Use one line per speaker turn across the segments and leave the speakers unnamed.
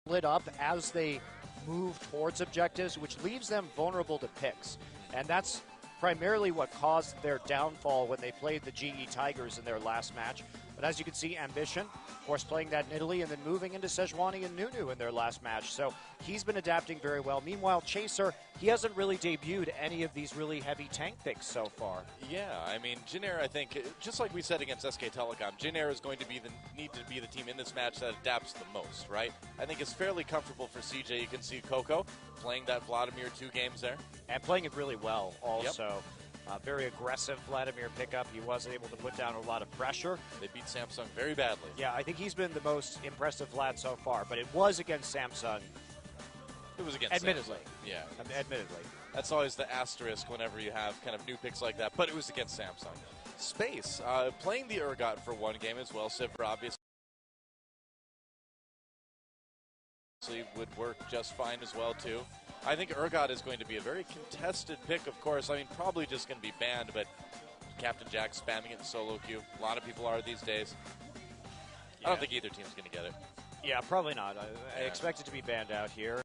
split up as they move towards objectives, which leaves them vulnerable to picks. And that's primarily what caused their downfall when they played the GE Tigers in their last match. But as you can see, Ambition, of course, playing that in Italy and then moving into Sejuani and Nunu in their last match. So he's been adapting very well. Meanwhile, Chaser, he hasn't really debuted any of these really heavy tank picks so far.
Yeah, I mean, Jin Air, I think, just like we said against SK Telecom, Jin Air is going to need to be the team in this match that adapts the most, right? I think it's fairly comfortable for CJ. You can see Coco playing that Vladimir 2 games there.
And playing it really well also.
Yep.
Very aggressive Vladimir pickup. He wasn't able to put down a lot of pressure.
They beat Samsung very badly.
Yeah, I think he's been the most impressive Vlad so far, but it was against Samsung.
It was against
admittedly.
Samsung. Yeah.
Admittedly.
That's always the asterisk whenever you have kind of new picks like that, but it was against Samsung. Space, playing the Urgot for one game as well. Sivir obviously would work just fine as well, too. I think Urgot is going to be a very contested pick, of course. I mean, probably just going to be banned, but Captain Jack spamming it in solo queue. A lot of people are these days. Yeah. I don't think either team's going to get it.
Yeah, probably not. I expect it to be banned out here.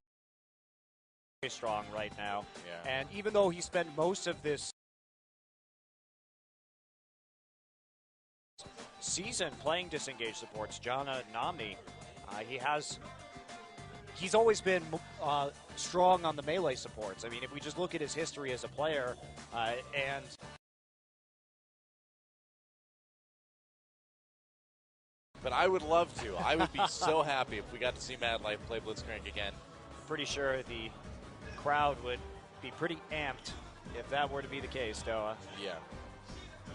Very strong right now.
Yeah.
And even though he spent most of this season playing disengaged supports, Jana Nami, he's always been strong on the melee supports. I mean, if we just look at his history as a player,
But I would love to. I would be so happy if we got to see Mad Life play Blitzcrank again.
I'm pretty sure the crowd would be pretty amped if that were to be the case, Doa.
Yeah.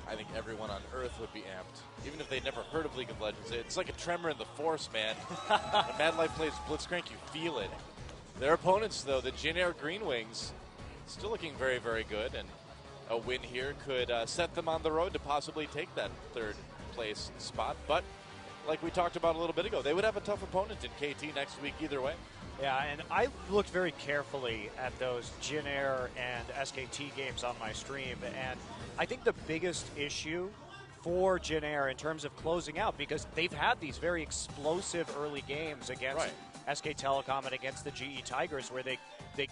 I think everyone on Earth would be amped. Even if they'd never heard of League of Legends. It's like a tremor in the force, man. When Mad Life plays Blitzcrank, you feel it. Their opponents, though, the Jin Air Green Wings, still looking very, very good. And a win here could set them on the road to possibly take that third place spot. But like we talked about a little bit ago, they would have a tough opponent in KT next week either way.
Yeah, and I looked very carefully at those Jin Air and SKT games on my stream, and I think the biggest issue for Jin Air in terms of closing out, because they've had these very explosive early games against SK Telecom and against the GE Tigers where they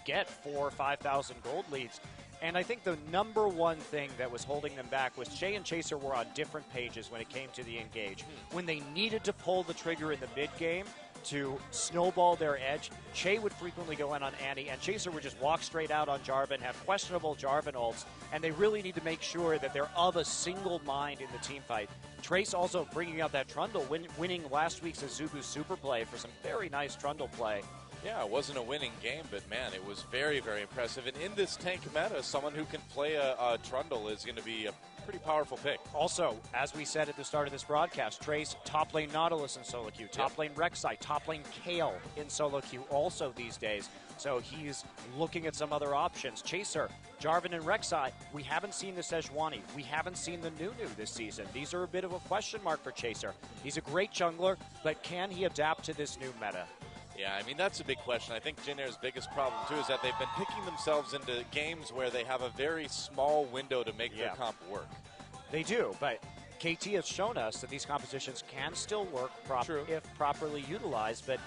get 4,000 or 5,000 gold leads. And I think the number one thing that was holding them back was Che and Chaser were on different pages when it came to the engage. When they needed to pull the trigger in the mid-game to snowball their edge, Che would frequently go in on Annie, and Chaser would just walk straight out on Jarvan, have questionable Jarvan ults, and they really need to make sure that they're of a single mind in the team fight. Trace also bringing out that Trundle, winning last week's Azubu Super Play for some very nice Trundle play.
Yeah, it wasn't a winning game, but man, it was very, very impressive. And in this tank meta, someone who can play a Trundle is going to be a pretty powerful pick.
Also, as we said at the start of this broadcast, Trace, top lane Nautilus in solo queue, top lane Rek'Sai, top lane Kale in solo queue also these days. So he's looking at some other options. Chaser, Jarvan and Rek'Sai, we haven't seen the Sejuani. We haven't seen the Nunu this season. These are a bit of a question mark for Chaser. He's a great jungler, but can he adapt to this new meta?
Yeah, I mean, that's a big question. I think Jin Air's biggest problem, too, is that they've been picking themselves into games where they have a very small window to make their comp work.
They do, but KT has shown us that these compositions can still work if properly utilized. But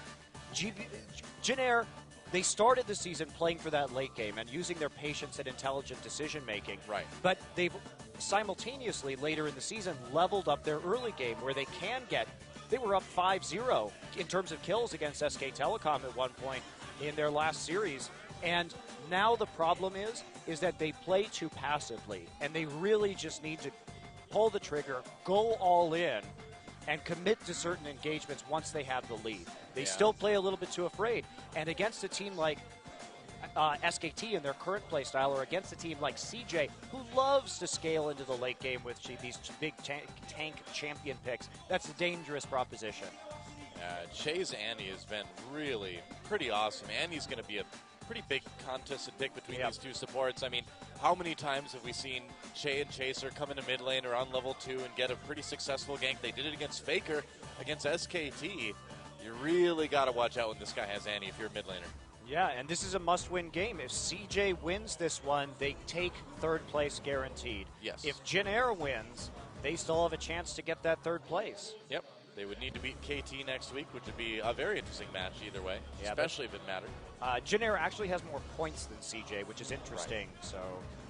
Jin Air, they started the season playing for that late game and using their patience and intelligent decision-making.
Right.
But they've simultaneously, later in the season, leveled up their early game where they can get... They were up 5-0 in terms of kills against SK Telecom at one point in their last series. And now the problem is that they play too passively. And they really just need to pull the trigger, go all in, and commit to certain engagements once they have the lead. They still play a little bit too afraid. And against a team like SKT in their current play style, or against a team like CJ, who loves to scale into the late game with these big tank champion picks, that's a dangerous proposition.
Che's Annie has been really pretty awesome. Annie's going to be a pretty big contested pick between these two supports. I mean, how many times have we seen Che and Chaser come into mid lane or on level 2 and get a pretty successful gank? They did it against Faker, against SKT. You really got to watch out when this guy has Annie if you're a mid laner.
Yeah, and this is a must-win game. If CJ wins this one, they take third place guaranteed.
Yes.
If Jin Air wins, they still have a chance to get that third place.
Yep. They would need to beat KT next week, which would be a very interesting match either way,
Yeah,
especially if it mattered.
Jin Air actually has more points than CJ, which is interesting. Right. So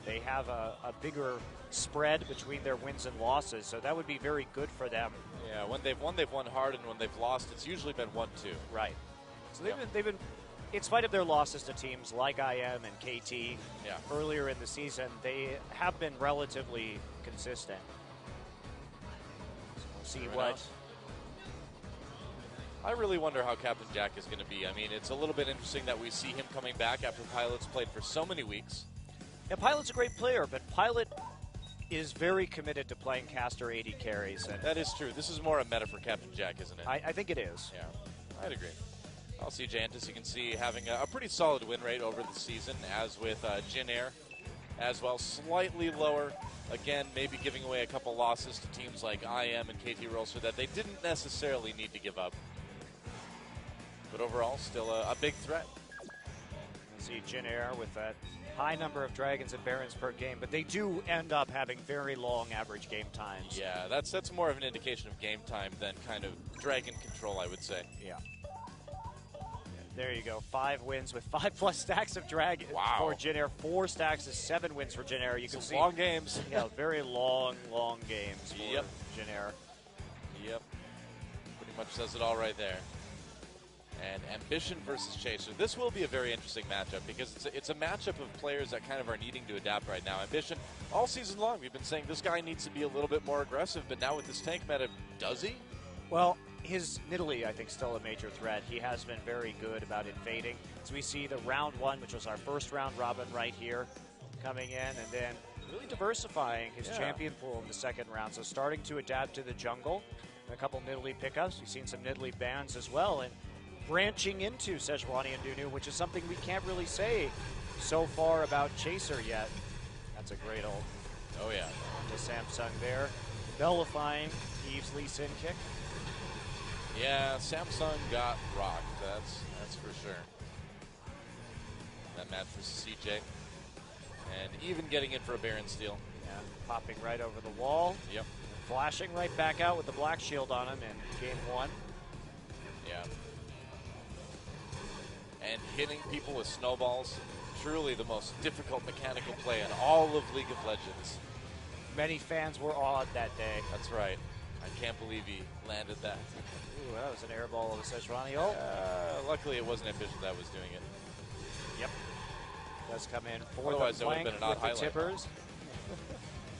they have a bigger spread between their wins and losses, so that would be very good for them.
Yeah, when they've won hard, and when they've lost, it's usually been 1-2.
Right. So they've been, in spite of their losses to teams like IM and KT earlier in the season, they have been relatively consistent. So we'll see what.
I really wonder how Captain Jack is going to be. I mean, it's a little bit interesting that we see him coming back after Pilot's played for so many weeks.
Yeah, Pilot's a great player, but Pilot is very committed to playing caster 80 carries. And
that is true. This is more a meta for Captain Jack, isn't it?
I think it is.
Yeah, I'd agree. LCK Entus, you can see, having a pretty solid win rate over the season, as with Jin Air as well. Slightly lower. Again, maybe giving away a couple losses to teams like IM and KT Rolster that they didn't necessarily need to give up. But overall, still a big threat.
You see Jin Air with that high number of dragons and barons per game, but they do end up having very long average game times.
Yeah, that's more of an indication of game time than kind of dragon control, I would say.
Yeah. There you go. 5 wins with 5+ stacks of dragon for Jin Air. 4 stacks is 7 wins for Jin Air. You can see
long games.
Yeah, very long games for Jin Air.
Yep. Pretty much says it all right there. And Ambition versus Chaser. This will be a very interesting matchup because it's a matchup of players that kind of are needing to adapt right now. Ambition, all season long, we've been saying this guy needs to be a little bit more aggressive, but now with this tank meta, does he?
Well, his Nidalee, I think, still a major threat. He has been very good about invading. So we see the round 1, which was our first round robin right here, coming in, and then really diversifying his champion pool in the second round. So starting to adapt to the jungle. And a couple Nidalee pickups. We've seen some Nidalee bans as well. And branching into Sejuani and Nunu, which is something we can't really say so far about Chaser yet. That's a great ult.
Oh, yeah.
To Samsung there. Bellifying Eve's Lee Sin kick.
Yeah, Samsung got rocked. That's for sure. That match for CJ. And even getting in for a Baron steal.
Yeah, popping right over the wall.
Yep.
Flashing right back out with the black shield on him in game 1.
Yeah. And hitting people with snowballs, truly the most difficult mechanical play in all of League of Legends.
Many fans were awed that day.
That's right. I can't believe he landed that.
Ooh, that was an air ball of a Sejuani ult.
Luckily, it wasn't Ambition that was doing it.
Yep. Does come in for
Otherwise,
the
that would have been an odd
with the
highlight.
tippers.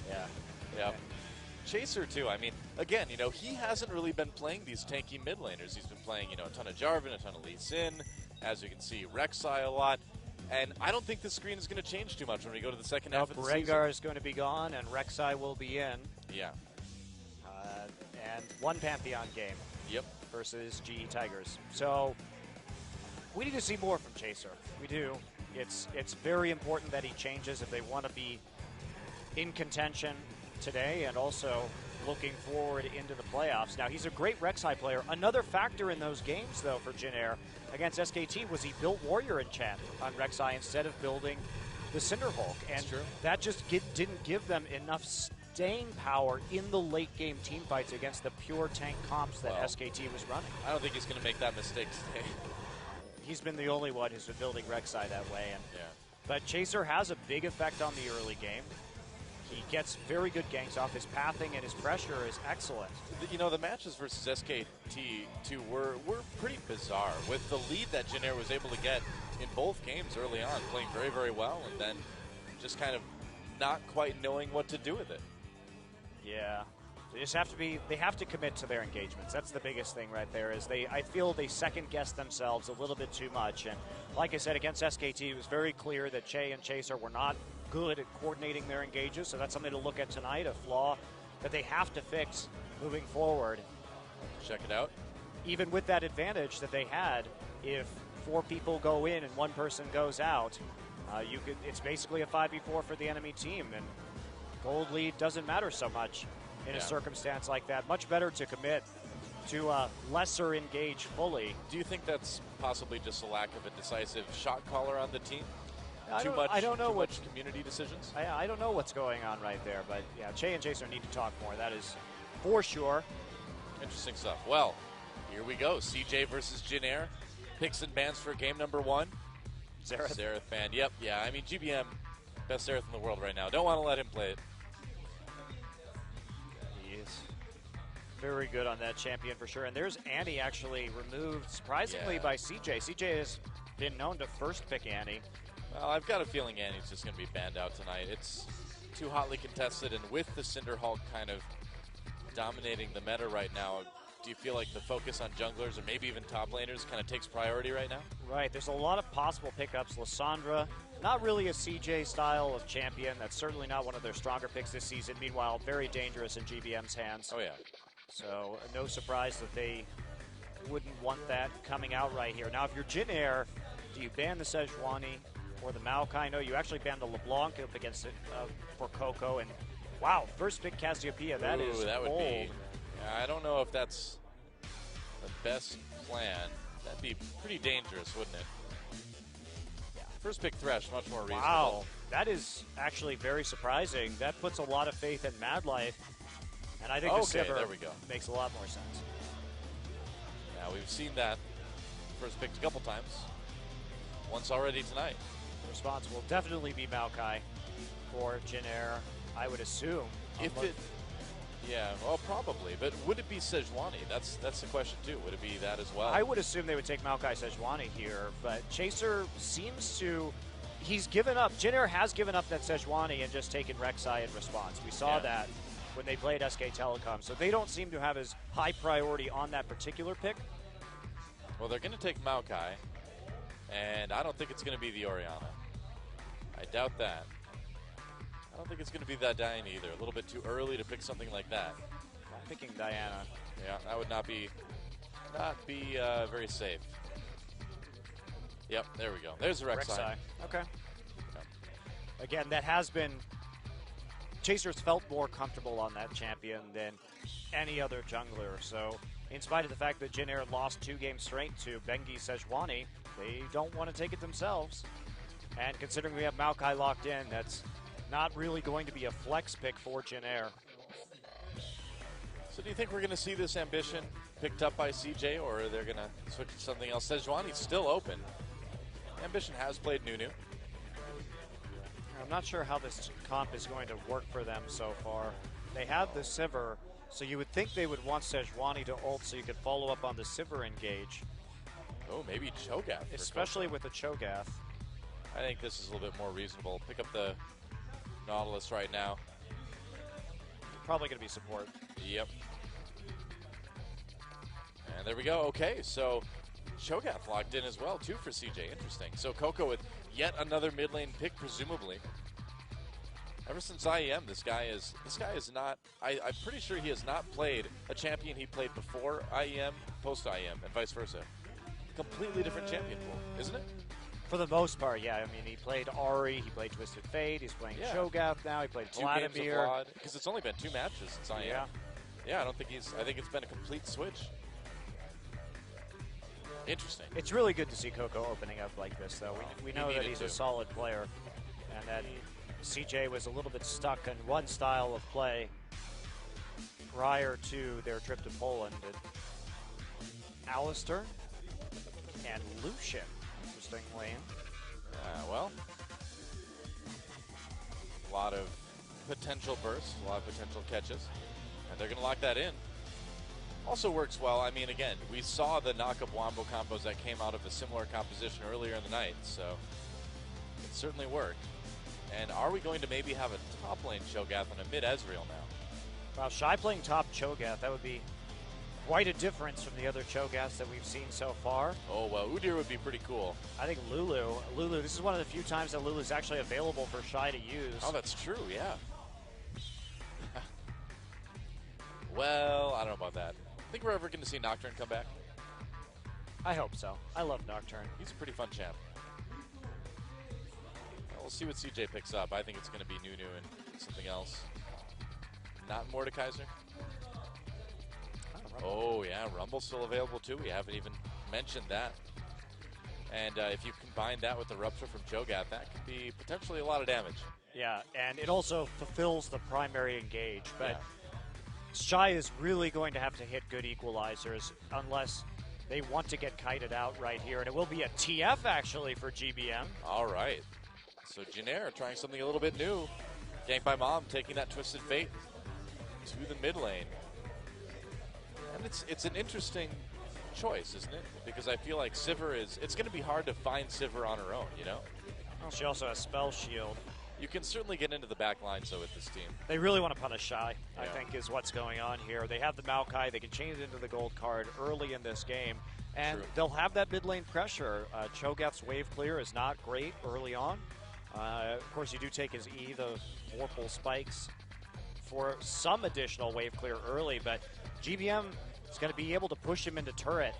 Yeah.
Yep. Chaser, too. I mean, again, he hasn't really been playing these tanky mid laners. He's been playing, a ton of Jarvan, a ton of Lee Sin. As you can see, Rek'Sai a lot. And I don't think the screen is going to change too much when we go to the second half of the season.
Rengar is going to be gone, and Rek'Sai will be in.
Yeah.
And one Pantheon game.
Yep.
Versus GE Tigers. So we need to see more from Chaser. We do. It's very important that he changes if they want to be in contention today and also looking forward into the playoffs. Now, he's a great Rek'Sai player. Another factor in those games, though, for Jin Air against SKT was he built Warrior Enchant on Rek'Sai instead of building the Cinderhulk. And that just didn't give them enough staying power in the late game team fights against the pure tank comps that SKT was running.
I don't think he's going to make that mistake today.
He's been the only one who's been building Rek'Sai that way. But Chaser has a big effect on the early game. He gets very good ganks off. His pathing and his pressure is excellent.
The matches versus SKT2 were pretty bizarre. With the lead that Jin Air was able to get in both games early on, playing very, very well, and then just kind of not quite knowing what to do with it.
Yeah. They have to commit to their engagements. That's the biggest thing right there. I feel they second guess themselves a little bit too much. And like I said, against SKT, it was very clear that Che and Chaser were not good at coordinating their engages. So that's something to look at tonight, a flaw that they have to fix moving forward.
Check it out.
Even with that advantage that they had, if 4 people go in and 1 person goes out, it's basically a 5v4 for the enemy team. And gold lead doesn't matter so much in a circumstance like that. Much better to commit to lesser engage fully.
Do you think that's possibly just a lack of a decisive shot caller on the team?
I don't know
too much community decisions?
I don't know what's going on right there, but yeah, Che and Chaser need to talk more. That is for sure.
Interesting stuff. Well, here we go. CJ versus Jin Air. Picks and bans for game number 1. Xerath banned. Yep, yeah. I mean, GBM, best Xerath in the world right now. Don't want to let him play it.
He is very good on that champion for sure. And there's Annie actually removed, surprisingly, by CJ. CJ has been known to first pick Annie.
Well, I've got a feeling Annie's just going to be banned out tonight. It's too hotly contested, and with the Cinder Hulk kind of dominating the meta right now, do you feel like the focus on junglers or maybe even top laners kind of takes priority right now?
Right, there's a lot of possible pickups. Lysandra, not really a CJ style of champion. That's certainly not one of their stronger picks this season. Meanwhile, very dangerous in GBM's hands.
Oh, yeah.
So no surprise that they wouldn't want that coming out right here. Now, if you're Jin Air, do you ban the Sejuani or the Maokai? No, you actually ban the LeBlanc up against it for Coco. And wow, first pick Cassiopeia. That is
that would
bold.
be. I don't know if that's the best plan. That'd be pretty dangerous, wouldn't it? Yeah. First pick Thresh, much more reasonable.
Wow, that is actually very surprising. That puts a lot of faith in Mad Life. And I think the Sivir
there we go.
makes a lot more sense.
Now, we've seen that first picked a couple times. Once already tonight.
The response will definitely be Maokai for Jin Air, I would assume.
Yeah, well, probably. But would it be Sejuani? That's the question, too. Would it be that as well?
I would assume they would take Maokai Sejuani here, but Chaser seems to... He's given up. Jin Air has given up that Sejuani and just taken Rek'Sai in response. We saw that when they played SK Telecom. So they don't seem to have as high priority on that particular pick.
Well, they're going to take Maokai, and I don't think it's going to be the Orianna. I doubt that. I don't think it's going to be that Diana either. A little bit too early to pick something like that.
I'm picking Diana.
Yeah, that would not be very safe. Yep, there we go. There's the Rek'Sai.
Okay. Again, that has been... Chasers felt more comfortable on that champion than any other jungler. So, in spite of the fact that Jin Air lost 2 games straight to Bengi Sejuani, they don't want to take it themselves. And considering we have Maokai locked in, that's not really going to be a flex pick for Jin Air.
So do you think we're going to see this ambition picked up by CJ, or are they going to switch to something else? Sejuani's still open. Ambition has played Nunu.
I'm not sure how this comp is going to work for them so far. They have the Sivir, so you would think they would want Sejuani to ult so you could follow up on the Sivir engage.
Oh, maybe Cho'Gath.
Especially with the Cho'Gath.
I think this is a little bit more reasonable. Pick up the Nautilus right now.
Probably going to be support.
Yep. And there we go. Okay, so Cho'Gath locked in as well, too, for CJ. Interesting. So Coco with yet another mid lane pick, presumably. Ever since IEM, this guy is not. I'm pretty sure he has not played a champion he played before IEM, post IEM, and vice versa. Completely different champion pool, isn't it?
For the most part, yeah. I mean, he played Ahri, he played Twisted Fate, he's playing Cho'Gath now, he played Vladimir.
Because it's only been 2 matches since IEM. Yeah, I think it's been a complete switch. Interesting.
It's really good to see Coco opening up like this, though. We know that he's a solid player, and that CJ was a little bit stuck in one style of play prior to their trip to Poland. And Alistair and Lucian, interesting lane.
Well, a lot of potential bursts, a lot of potential catches, and they're going to lock that in. Also works well. I mean, again, we saw the knock-up wombo combos that came out of a similar composition earlier in the night, so it certainly worked. And are we going to maybe have a top lane Cho'Gath and a mid Ezreal now?
Wow, Shy playing top Cho'Gath, that would be quite a difference from the other Cho'Gaths that we've seen so far.
Oh, well, Udyr would be pretty cool.
I think Lulu, this is one of the few times that Lulu's actually available for Shy to use.
Oh, that's true, yeah. Well, I don't know about that. Think we're ever going to see Nocturne come back?
I hope so. I love Nocturne.
He's a pretty fun champ. Well, we'll see what CJ picks up. I think it's going to be Nunu and something else. Not Mordekaiser? Oh, yeah, Rumble's still available too. We haven't even mentioned that. And if you combine that with the Rupture from Cho'Gath, that could be potentially a lot of damage.
Yeah, and it also fulfills the primary engage. But Shy is really going to have to hit good equalizers unless they want to get kited out right here. And it will be a TF actually for GBM.
All right. So Jin Air trying something a little bit new. Ganked by Mom, taking that Twisted Fate to the mid lane. And it's an interesting choice, isn't it? Because I feel like Sivir it's going to be hard to find Sivir on her own, you know?
Well, she also has Spell Shield.
You can certainly get into the back line, so with this team.
They really want to punish Shy,
Yeah.
I think, is what's going on here. They have the Maokai. They can change it into the gold card early in this game. And
True.
they'll have that mid lane pressure. Cho'Gath's wave clear is not great early on. Of course, you do take his E, the Vorpal spikes, for some additional wave clear early. But GBM is going to be able to push him into turret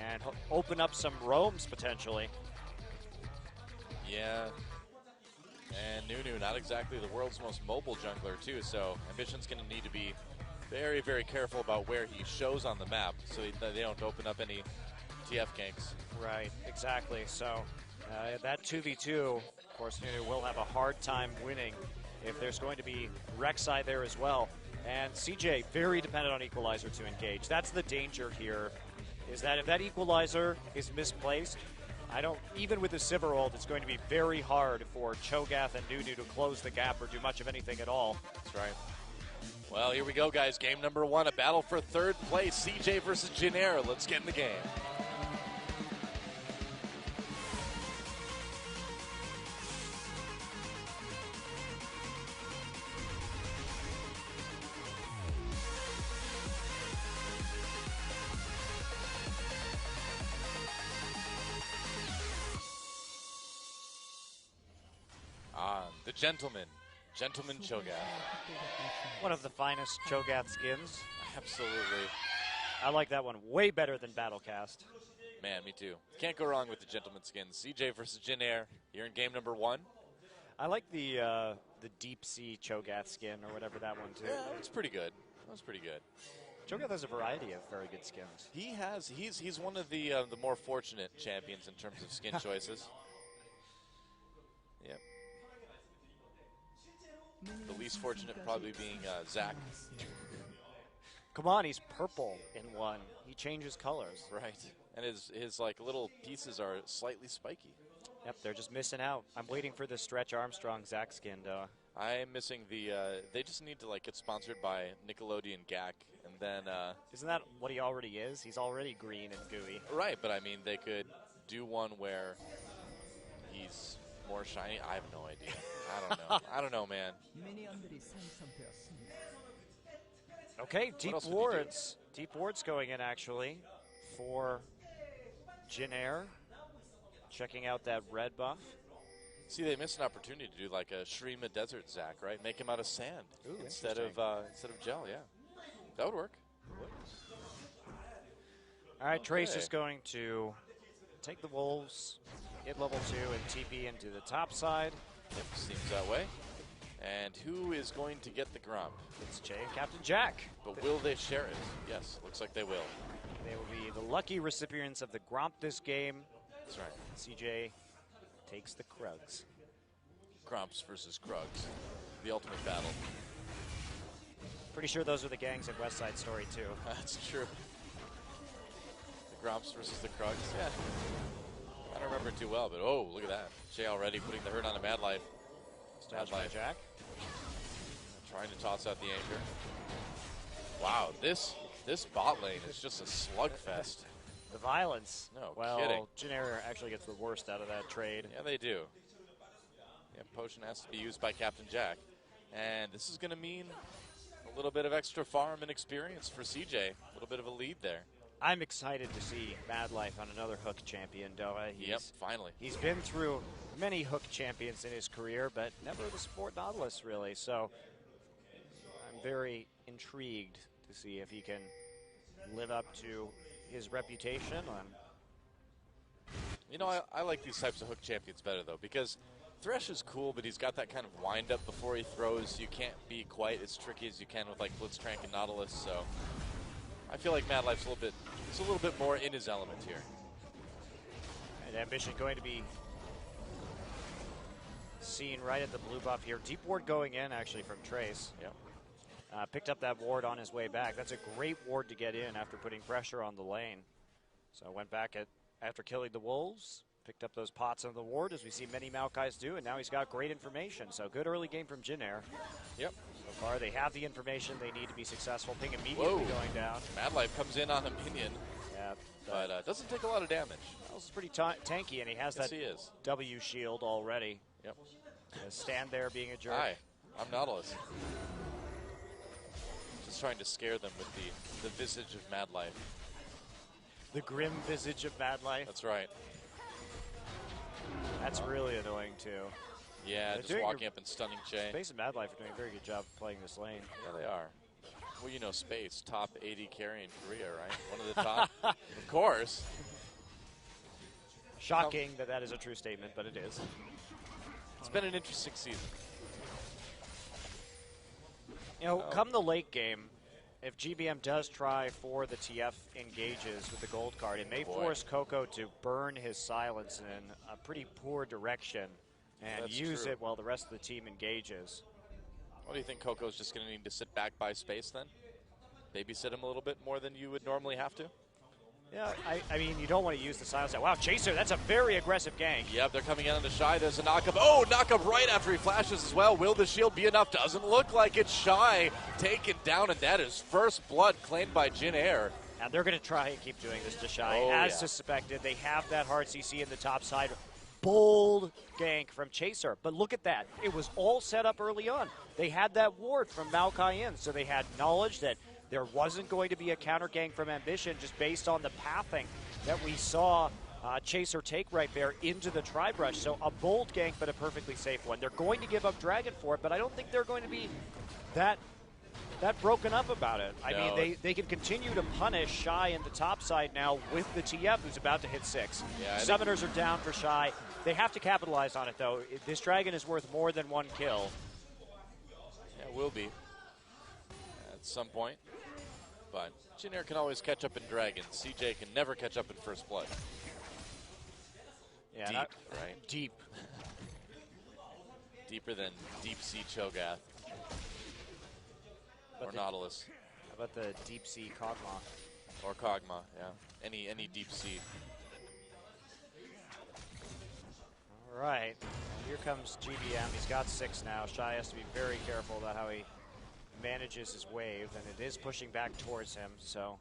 and open up some roams potentially.
Yeah. And Nunu, not exactly the world's most mobile jungler, too, so Ambition's going to need to be very, very careful about where he shows on the map so they don't open up any TF ganks.
Right, exactly. So that 2v2, of course, Nunu will have a hard time winning if there's going to be Rek'Sai there as well. And CJ, very dependent on Equalizer to engage. That's the danger here, is that if that Equalizer is misplaced, even with the Sivir ult, it's going to be very hard for Cho'Gath and Nunu to close the gap or do much of anything at all.
That's right. Well, here we go, guys. Game number 1, a battle for third place. CJ versus Jin Air. Let's get in the game. The Gentleman Cho'Gath.
One of the finest Cho'Gath skins.
Absolutely.
I like that one way better than Battlecast.
Man, me too. Can't go wrong with the Gentleman skins. CJ versus Jin Air here in game number 1.
I like the Deep Sea Cho'Gath skin or whatever that one too.
Yeah, that was pretty good. That was pretty good.
Cho'Gath has a variety of very good skins.
He has. He's one of the more fortunate champions in terms of skin choices. Yep. The least fortunate probably being Zach.
Come on, he's purple in one. He changes colors.
Right. And his like little pieces are slightly spiky.
Yep, they're just missing out. I'm waiting for the Stretch Armstrong Zach skin, though.
I'm missing the. They just need to like get sponsored by Nickelodeon GAC, and then.
Isn't that what he already is? He's already green and gooey.
Right, but I mean, they could do one where he's more shiny. I have no idea. I don't know. I don't know, man.
Okay, deep wards. Deep wards going in actually for Jin Air. Checking out that red buff.
See, they missed an opportunity to do like a Shrima Desert Zach, right? Make him out of sand.
Ooh,
instead of gel. Yeah, that would work.
All right, Trace
Okay.
is going to take the wolves, hit level 2, and TP into the top side.
Yep, seems that way. And who is going to get the Grump?
It's Jay and Captain Jack.
But will they share it? Yes, looks like they will.
They will be the lucky recipients of the Gromp this game.
That's right.
CJ takes the Krugs.
Grumps versus Krugs. The ultimate battle.
Pretty sure those are the gangs in West Side Story, too.
That's true. The Grumps versus the Krugs. Yeah. I don't remember it too well, but oh, look at that. Jay already putting the hurt on a Mad Life.
Dodge by Jack.
Trying to toss out the anchor. Wow, this bot lane is just a slugfest.
The violence.
No
well,
kidding.
Jin Air actually gets the worst out of that trade.
Yeah, they do. Yeah, potion has to be used by Captain Jack. And this is going to mean a little bit of extra farm and experience for CJ. A little bit of a lead there.
I'm excited to see Mad Life on another Hook champion, Doa.
Yep, finally.
He's been through many Hook champions in his career, but never the Sport Nautilus, really. So I'm very intrigued to see if he can live up to his reputation.
You know, I like these types of Hook champions better, though, because Thresh is cool, but he's got that kind of wind-up before he throws. You can't be quite as tricky as you can with, like, Blitzcrank and Nautilus, so I feel like Mad Life's a little bit more in his element here.
And Ambition going to be seen right at the blue buff here. Deep ward going in, actually, from Trace.
Yep.
picked up that ward on his way back. That's a great ward to get in after putting pressure on the lane. So went back after killing the wolves, picked up those pots on the ward, as we see many Maokai's do, and now he's got great information. So good early game from Jin Air.
Yep.
So far, they have the information they need to be successful. Ping immediately going down.
Mad Life comes in on a minion.
Yeah,
but doesn't take a lot of damage.
Miles is pretty tanky, and he has that W shield already.
Yep.
Stand there being a jerk.
Hi, I'm Nautilus. Just trying to scare them with the visage of Mad Life.
The grim visage of Mad Life.
That's right.
That's really annoying, too.
Yeah, just walking up and stunning Che.
Space and Mad Life are doing a very good job of playing this lane.
Yeah, they are. Well, you know, Space, top 80 carry in Korea, right? One of the top. Of course.
Shocking that is a true statement, but it is.
It's been an interesting season.
You know, come the late game, if GBM does try for the TF engages with the gold card, it may force Coco to burn his silence in a pretty poor direction and use it while the rest of the team engages.
What do you think? Coco's just going to need to sit back by Space then? Babysit him a little bit more than you would normally have to?
Yeah, I mean, you don't want to use the silence. Wow, Chaser, that's a very aggressive gank.
Yep, they're coming in on the Shy. There's a knockup. Oh, knockup right after he flashes as well. Will the shield be enough? Doesn't look like it's Shy taken down, and that is first blood claimed by Jin Air.
And they're going to try and keep doing this to Shy. As suspected, they have that hard CC in the top side. Bold gank from Chaser. But look at that. It was all set up early on. They had that ward from Maokai in, so they had knowledge that there wasn't going to be a counter gank from Ambition just based on the pathing that we saw Chaser take right there into the Tri-Brush. So a bold gank, but a perfectly safe one. They're going to give up Dragon for it, but I don't think they're going to be that broken up about it. I mean, they can continue to punish Shy in the top side now with the TF, who's about to hit 6. Yeah, Summoners are down for Shy. They have to capitalize on it, though. This Dragon is worth more than one kill.
Yeah, it will be at some point. But Jin Air can always catch up in Dragons. CJ can never catch up in First Blood.
Yeah,
deep, right?
Deep.
Deeper than Deep Sea Cho'Gath. Or Nautilus.
How about the Deep Sea Kog'Maw?
Or Kog'Maw, yeah. Any Deep Sea.
All right. Here comes GBM. He's got 6 now. Shy has to be very careful about how he manages his wave, and it is pushing back towards him, so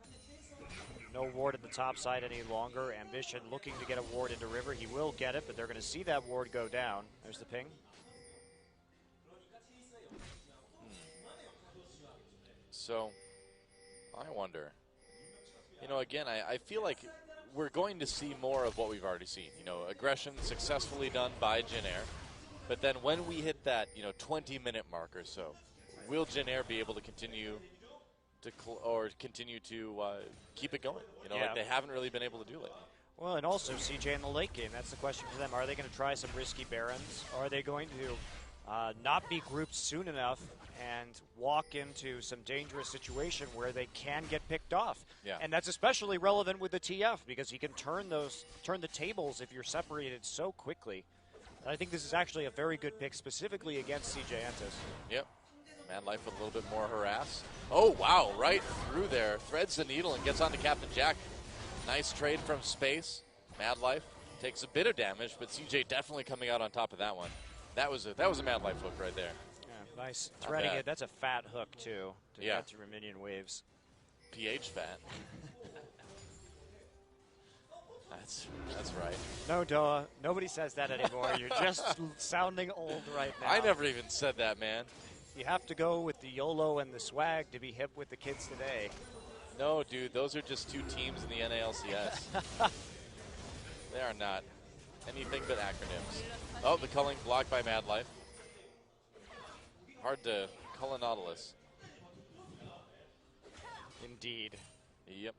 no ward at the top side any longer. Ambition looking to get a ward into River. He will get it, but they're going to see that ward go down. There's the ping.
So, I wonder. You know, again, I feel like we're going to see more of what we've already seen. You know, aggression successfully done by Jin Air, but then when we hit that, 20-minute mark or so, will Jin Air be able to continue to keep it going? Like they haven't really been able to do lately.
Well, and also CJ in the late game. That's the question for them. Are they going to try some risky Barons? Or are they going to not be grouped soon enough and walk into some dangerous situation where they can get picked off?
Yeah.
And that's especially relevant with the TF because you can turn the tables if you're separated so quickly. And I think this is actually a very good pick specifically against CJ Entus.
Yep. Mad Life with a little bit more harass. Oh, wow, right through there. Threads the needle and gets onto Captain Jack. Nice trade from Space. Mad Life takes a bit of damage, but CJ definitely coming out on top of that one. That was a Mad Life hook right there.
Yeah, nice. Threading it. That's a fat hook, too, to get through minion waves.
PH fat. That's right.
No, Doa. Nobody says that anymore. You're just sounding old right now.
I never even said that, man.
You have to go with the YOLO and the swag to be hip with the kids today.
No, dude, those are just 2 teams in the NALCS. They are not anything but acronyms. Oh, the culling blocked by Mad Life. Hard to cull a Nautilus.
Indeed.
Yep.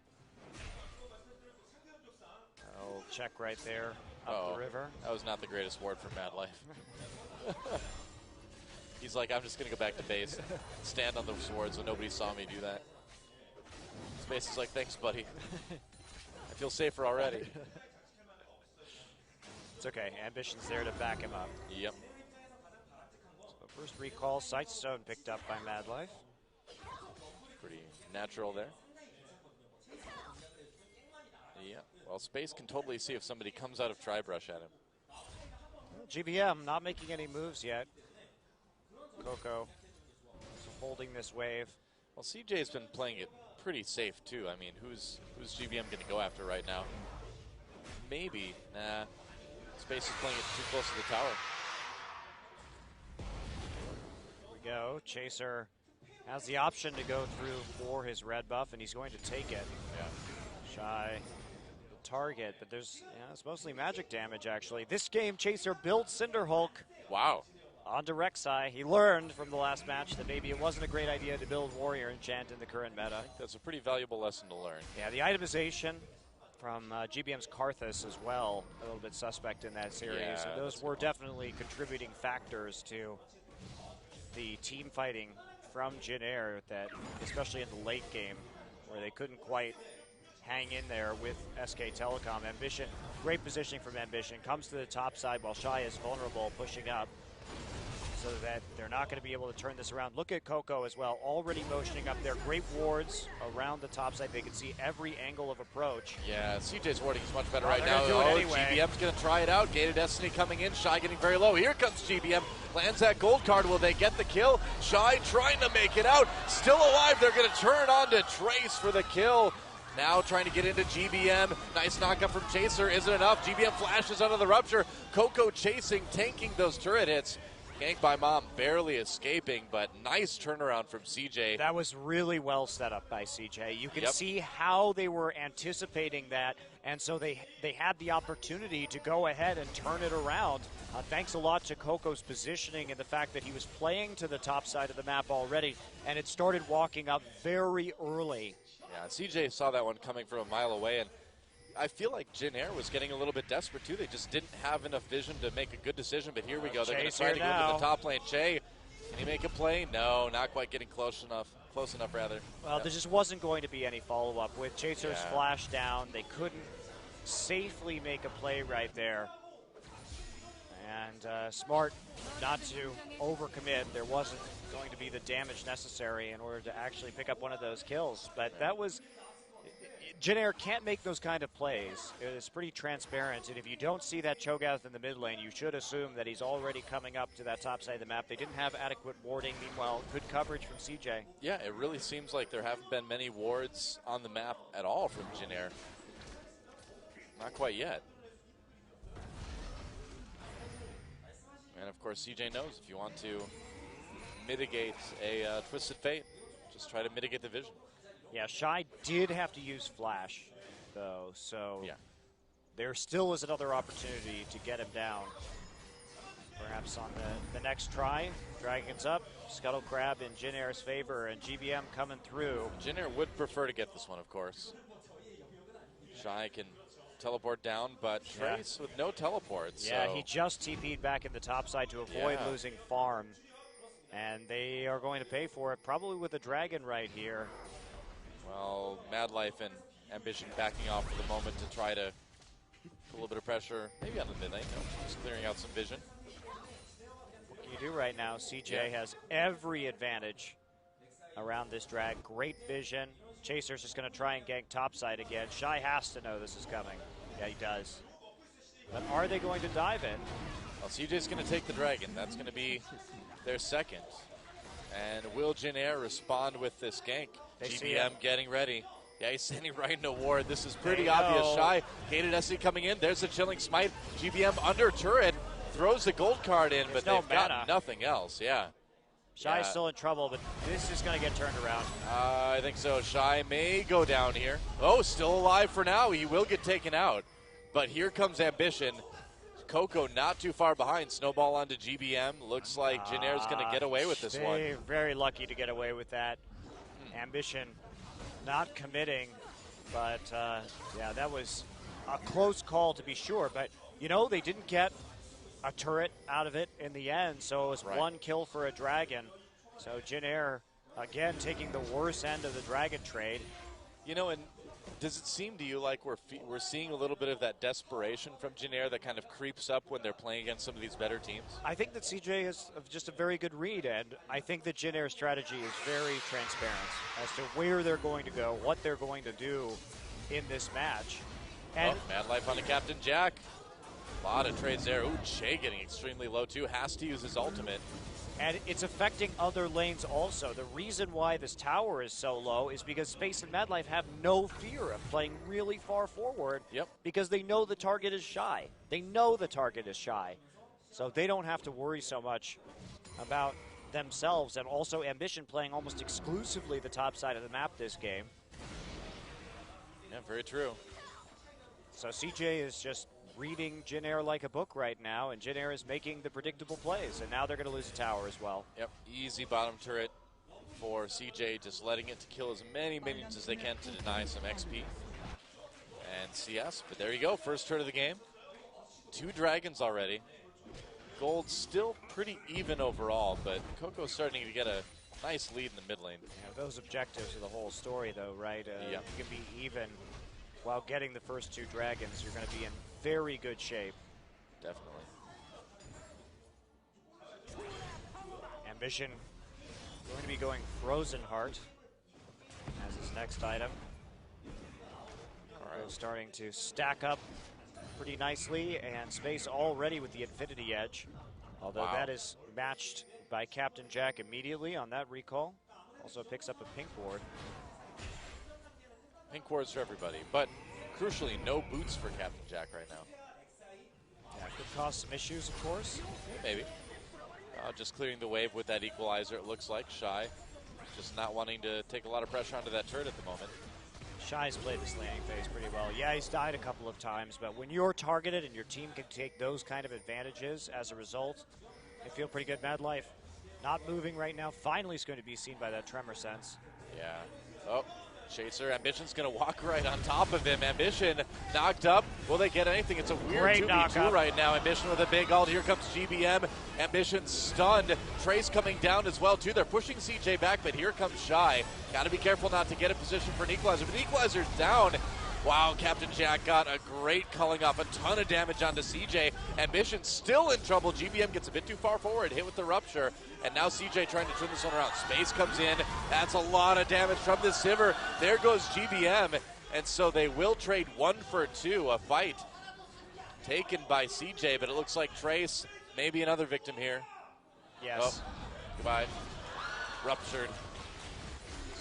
Oh, check right there up the river.
That was not the greatest ward for Mad Life. He's like, I'm just going to go back to base, stand on the sword so nobody saw me do that. Space is like, thanks, buddy. I feel safer already.
It's okay. Ambition's there to back him up.
Yep.
So first recall, Sightstone picked up by Mad Life.
Pretty natural there. Yeah, well, Space can totally see if somebody comes out of Tri-Brush at him.
GBM not making any moves yet. Coco holding this wave.
Well, CJ's been playing it pretty safe, too. I mean, who's GBM going to go after right now? Maybe. Nah. Space is playing it too close to the tower.
Here we go. Chaser has the option to go through for his red buff, and he's going to take it.
Yeah.
Shy the target, but there's, it's mostly magic damage, actually. This game, Chaser built Cinderhulk.
Wow.
Onto Rek'Sai. He learned from the last match that maybe it wasn't a great idea to build Warrior Enchant in the current meta.
I think that's a pretty valuable lesson to learn.
Yeah, the itemization from GBM's Karthus as well, a little bit suspect in that series.
Yeah,
and those were definitely contributing factors to the team fighting from Jin Air, that, especially in the late game, where they couldn't quite hang in there with SK Telecom. Ambition, great positioning from Ambition, comes to the top side while Shy is vulnerable, pushing up, so that they're not going to be able to turn this around. Look at Coco as well, already motioning up there. Great wards around the top side. They can see every angle of approach.
Yeah, CJ's warding is much better
Oh,
right now.
do it anyway.
GBM's going to try it out. Gated Destiny coming in. Shy getting very low. Here comes GBM. Lands that gold card. Will they get the kill? Shy trying to make it out. Still alive. They're going to turn on to Trace for the kill. Now trying to get into GBM. Nice knockup from Chaser. Isn't enough. GBM flashes under the rupture. Coco chasing, tanking those turret hits. Ganked by Mom, barely escaping, but nice turnaround from CJ.
That was really well set up by CJ. You can see how they were anticipating that, and so they had the opportunity to go ahead and turn it around. Thanks a lot to Coco's positioning and the fact that he was playing to the top side of the map already, and it started walking up very early.
Yeah, CJ saw that one coming from a mile away, and I feel like Jin Air was getting a little bit desperate too. They just didn't have enough vision to make a good decision, but here we go. They're going to try to go to the top lane. Che, can he make a play? No, not quite getting close enough. Close enough, rather.
Well, there just wasn't going to be any follow-up. With Chaser's flash down, they couldn't safely make a play right there. And smart not to overcommit. There wasn't going to be the damage necessary in order to actually pick up one of those kills. But that was... Jin Air can't make those kind of plays. It's pretty transparent, and if you don't see that Cho'Gath in the mid lane, you should assume that he's already coming up to that top side of the map. They didn't have adequate warding. Meanwhile, good coverage from CJ.
Yeah, it really seems like there haven't been many wards on the map at all from Jin Air. Not quite yet. And of course, CJ knows if you want to mitigate a Twisted Fate, just try to mitigate the vision.
Yeah, Shy did have to use Flash, though, so there still is another opportunity to get him down. Perhaps on the next try. Dragon's up, Scuttle Crab in Jin Air's favor, and GBM coming through.
Jin Air would prefer to get this one, of course. Shy can teleport down, but Trace with no teleports.
Yeah,
so.
He just TP'd back in the top side to avoid losing farm. And they are going to pay for it, probably with a dragon right here.
Well, Mad Life and Ambition backing off for the moment to try to put a little bit of pressure, maybe on the mid lane, just clearing out some vision.
What can you do right now? CJ has every advantage around this drag. Great vision. Chaser's just going to try and gank topside again. Shy has to know this is coming. Yeah, he does. But are they going to dive in?
Well, CJ's going to take the dragon. That's going to be their second. And will Jin Air respond with this gank? GBM getting ready. Yeah, he's standing right in the ward. This is pretty obvious. Shy, gated SC coming in. There's a chilling smite. GBM under turret. Throws the gold card in, but they've got nothing else. Yeah.
Shy's still in trouble, but this is going to get turned around.
I think so. Shy may go down here. Oh, still alive for now. He will get taken out. But here comes Ambition. Coco not too far behind. Snowball onto GBM. Looks like Jin Air's going to get away with this one.
Very lucky to get away with that. Ambition not committing, but yeah, that was a close call to be sure. But, they didn't get a turret out of it in the end, so it was one kill for a dragon. So Jin Air, again, taking the worst end of the dragon trade.
And Does it seem to you like we're seeing a little bit of that desperation from Jin Air that kind of creeps up when they're playing against some of these better teams?
I think that CJ is just a very good read, and I think that Jin Air's strategy is very transparent as to where they're going to go, what they're going to do in this match. And
Mad Life on the Captain Jack. A lot of trades there. Ooh, Che getting extremely low too. Has to use his ultimate.
And it's affecting other lanes also. The reason why this tower is so low is because Space and Mad Life have no fear of playing really far forward.
Yep.
Because they know the target is shy. They know the target is shy. So they don't have to worry so much about themselves. And also Ambition playing almost exclusively the top side of the map this game.
Yeah, very true.
So CJ is just reading Jin Air like a book right now, and Jin Air is making the predictable plays, and now they're going to lose a tower as well.
Yep, easy bottom turret for CJ, just letting it to kill as many minions as they can to deny some XP and CS. But there you go, first turret of the game. 2 dragons already. Gold still pretty even overall, but Coco's starting to get a nice lead in the mid lane.
Yeah, those objectives are the whole story, though, right?
Yeah.
You can be even while getting the first 2 dragons. You're going to be in very good shape.
Definitely.
Ambition going to be going Frozen Heart as his next item. All right, starting to stack up pretty nicely, and Space already with the Infinity Edge. Although that is matched by Captain Jack immediately on that recall. Also picks up a pink ward.
Pink wards for everybody, but crucially, no boots for Captain Jack right now.
Yeah, could cause some issues, of course.
Maybe. Just clearing the wave with that equalizer, it looks like. Shy, just not wanting to take a lot of pressure onto that turret at the moment.
Shy's played this laning phase pretty well. Yeah, he's died a couple of times, but when you're targeted and your team can take those kind of advantages as a result, they feel pretty good. Mad Life not moving right now. Finally is going to be seen by that tremor sense.
Yeah. Oh, Chaser. Ambition's going to walk right on top of him. Ambition knocked up. Will they get anything? It's a weird 2v2 right now. Ambition with a big ult. Here comes GBM. Ambition stunned. Trace coming down as well, too. They're pushing CJ back, but here comes Shy. Got to be careful not to get in position for an equalizer. But the equalizer's down. Wow, Captain Jack got a great culling off, a ton of damage onto CJ. Ambition still in trouble. GBM gets a bit too far forward, hit with the rupture. And now CJ trying to turn this one around. Space comes in. That's a lot of damage from the Sivir. There goes GBM. And so they will trade 1 for 2. A fight taken by CJ, but it looks like Trace, maybe another victim here.
Yes.
Oh, goodbye. Ruptured.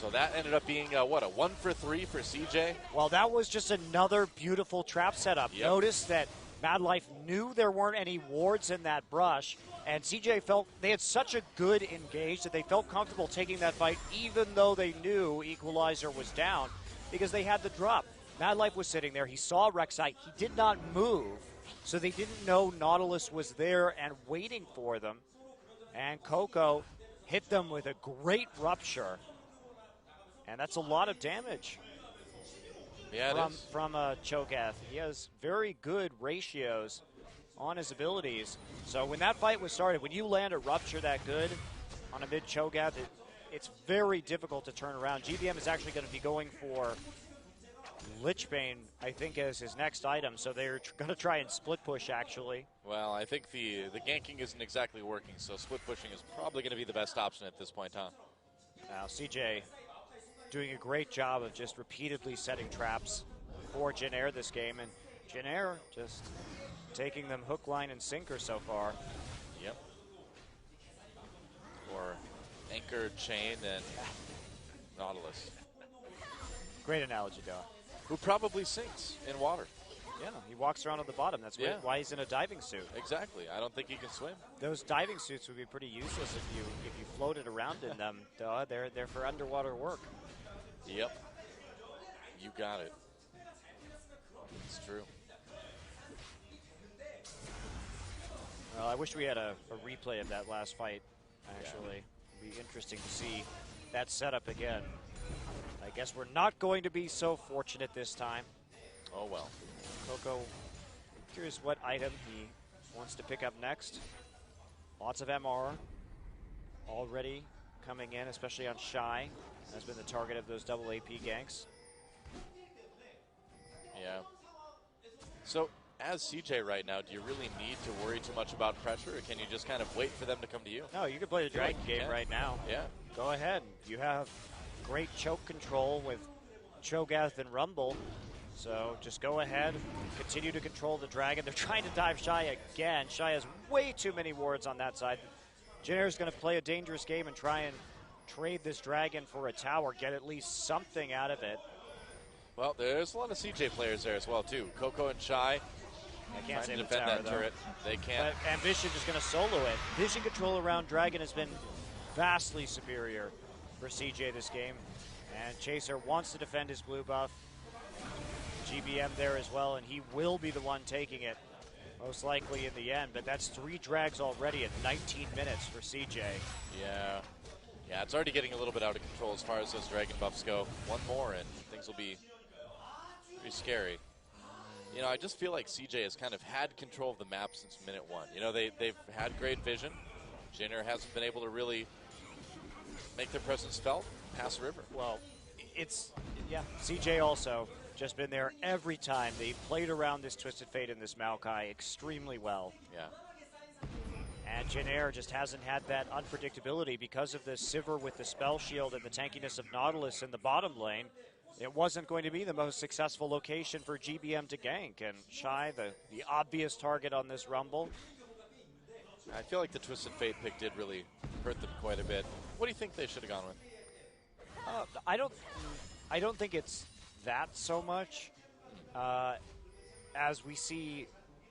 So that ended up being, a 1 for 3 for CJ?
Well, that was just another beautiful trap setup.
Yep.
Notice that Mad Life knew there weren't any wards in that brush, and CJ felt they had such a good engage that they felt comfortable taking that fight even though they knew Equalizer was down because they had the drop. Mad Life was sitting there. He saw Rek'Sai. He did not move, so they didn't know Nautilus was there and waiting for them. And Coco hit them with a great rupture. And that's a lot of damage from Cho'Gath. He has very good ratios on his abilities. So when that fight was started, when you land a rupture that good on a mid Cho'Gath, it's very difficult to turn around. GBM is actually going to be going for Lichbane, I think, as his next item. So they're going to try and split push, actually.
Well, I think the ganking isn't exactly working, so split pushing is probably going to be the best option at this point, huh?
Now, CJ doing a great job of just repeatedly setting traps for Jin Air this game, and Jin Air just taking them hook, line, and sinker so far.
Yep. Or anchor, chain, and Nautilus.
Great analogy, Doc.
Who probably sinks in water.
Yeah, he walks around on the bottom. That's why he's in a diving suit.
Exactly. I don't think he can swim.
Those diving suits would be pretty useless if you floated around in them. Duh, they're for underwater work.
Yep. You got it. It's true.
Well, I wish we had a replay of that last fight, actually. It'd be interesting to see that setup again. I guess we're not going to be so fortunate this time.
Oh, well.
Coco, curious what item he wants to pick up next. Lots of MR already coming in, especially on Shy. Has been the target of those double AP ganks.
Yeah. So, as CJ right now, do you really need to worry too much about pressure, or can you just kind of wait for them to come to you?
No, you can play the Dragon game right now.
Yeah.
Go ahead. You have great choke control with Cho'Gath and Rumble. So just go ahead, continue to control the Dragon. They're trying to dive Shy again. Shy has way too many wards on that side. Jin Air's going to play a dangerous game and try and trade this Dragon for a tower, get at least something out of it.
Well, there's a lot of CJ players there as well, too. Coco and Shy.
I can't
trying to
save
defend
the tower,
that turret. They can't.
But Ambition just going to solo it. Vision control around Dragon has been vastly superior for CJ this game. And Chaser wants to defend his blue buff. GBM there as well, and he will be the one taking it, most likely in the end. But that's 3 drags already at 19 minutes for CJ.
Yeah. Yeah, it's already getting a little bit out of control as far as those Dragon buffs go. One more, and things will be pretty scary. You know, I just feel like CJ has kind of had control of the map since minute 1. You know, they've had great vision. Jin Air hasn't been able to really make their presence felt past the river.
Well, yeah, CJ also just been there every time. They've played around this Twisted Fate and this Maokai extremely well.
Yeah.
And Jin Air just hasn't had that unpredictability because of the Sivir with the Spell Shield and the tankiness of Nautilus in the bottom lane. It wasn't going to be the most successful location for GBM to gank, and Shy, the obvious target on this Rumble.
I feel like the Twisted Fate pick did really hurt them quite a bit. What do you think they should have gone with?
I don't think it's that so much. As we see,